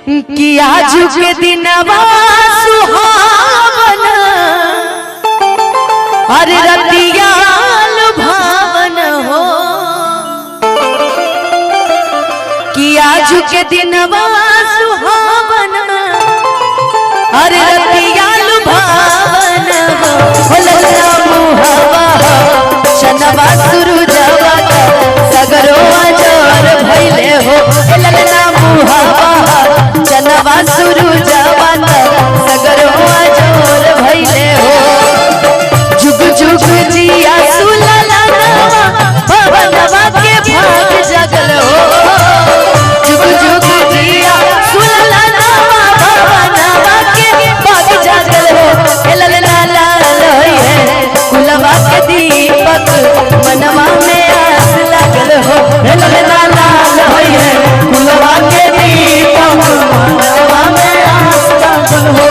कि आज के दिनवा सुहावन अरे रतियाल भावन हो कि आज के दिनवा सुहावन अरे रतियाल भावन हो ललना मुहावा चनवा सुरुजवा सगरो अजर भइले हो ललना मुहावा चनवा सुरुजवा सगरो अजर भइले हो जुग जुग जिया सुललना भवनवा के भाग जगल हो जुग जुग जिया सुललना भवनवा के भाग जगल हो ललना लाल है कुलवा के दीपक मनवा में आस लागल हो ललना लाल है कुलवा के दीपक मनवा में आस लागल हो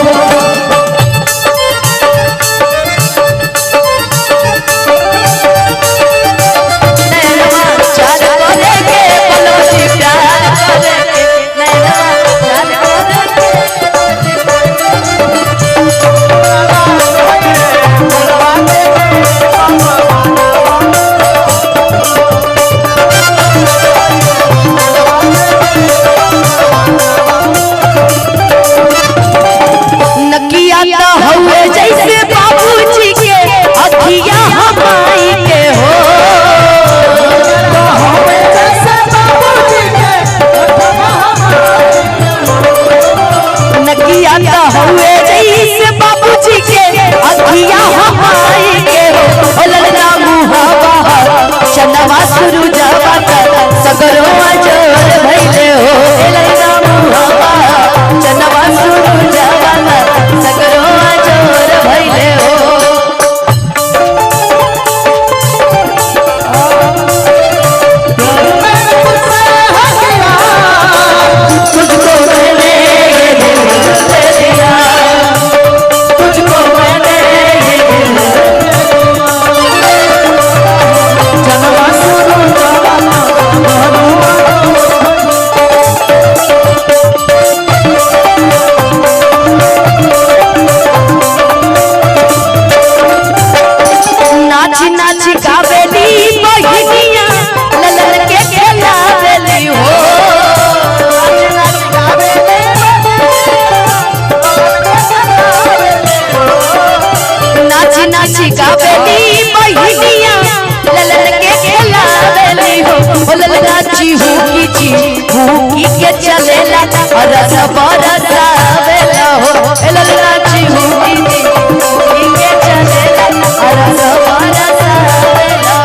जैसे बाबूजी के अखिया हमाई के हो नकिया तो हुए जैसे बाबूजी के अखिया हमाई के हो ललना मुहावा चनवा सुरुजवा सगरो अजर भइले हो ललना मुहावा चनवा सुरुजवा सगरो अजर भइले हो तुझको मैंने ये दिल दे दिया तुझको मैंने ये दिल चनवा सुरुजवा नाची नाची गावेली बहिनिया ललन के खेलावेली हो नाची नाची गावेली बहिनिया ललन के खेलावेली हो ललना चिहुकी के चलेला रस बरसावेला हो ललना चिहुकी के चलेला रस बरसावेला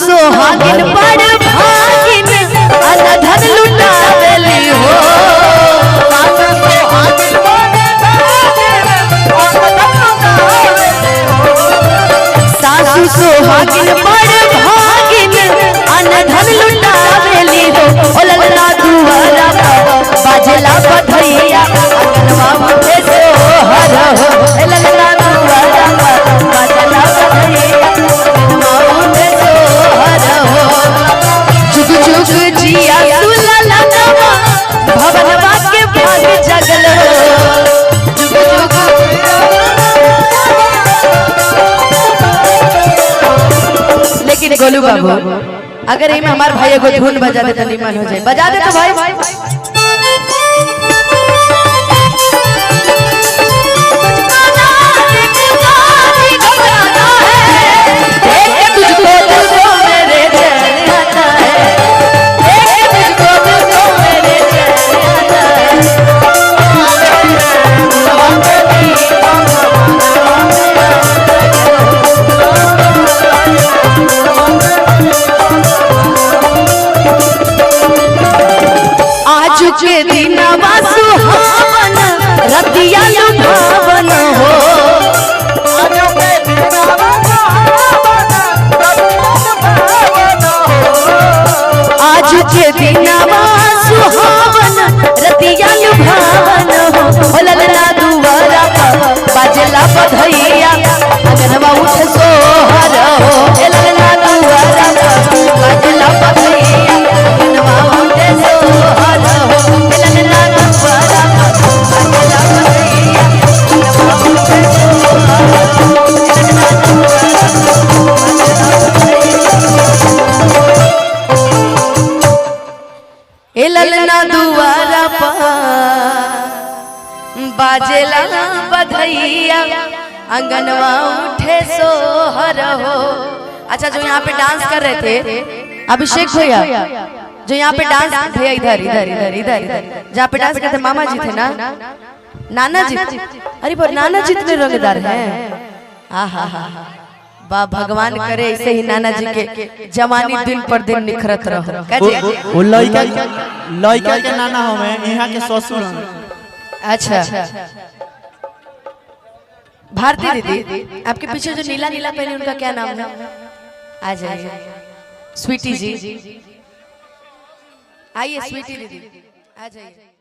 सोहागिन बड़ भागिन अनधन लुटावेली हो सासू सोहागिन बड़ भागिन अनधन लुटावेली हो ललना दुआरा बाजला बधैया अगनवा मुझे सोहर हो ललना दुआरा बाजला बधैया अगनवा मुझे जुग जुग जिया सुललना भवनवा के भाग जगल हो जुग जुग लेकिन गोलू बाबू अगर इनमें हमारे भाई को धुन बजा दे तो निमन हो जाए बजा दे तो भाई तुझको अंगनवा उठे सोहर हो। अच्छा, जो यहाँ पे डांस कर रहे थे अभिषेक भैया, जो यहाँ पे डांस भैया इधर इधर इधर इधर इधर जहाँ पे डांस करते मामा जी थे ना, नाना जी। अरे पर नाना जी इतने रंगदार हैं। आहा हा हा, वाह भगवान करे ऐसे ही नाना जी के जवानी दिन पर दिन निखरत रहो। वो लड़का के नाना हमें यहाँ के ससुर। अच्छा, भारती दीदी, आपके पीछे जो नीला नीला पहने उनका क्या नाम है? आ जाइए स्वीटी जी, आइए स्वीटी दीदी आ जाइए।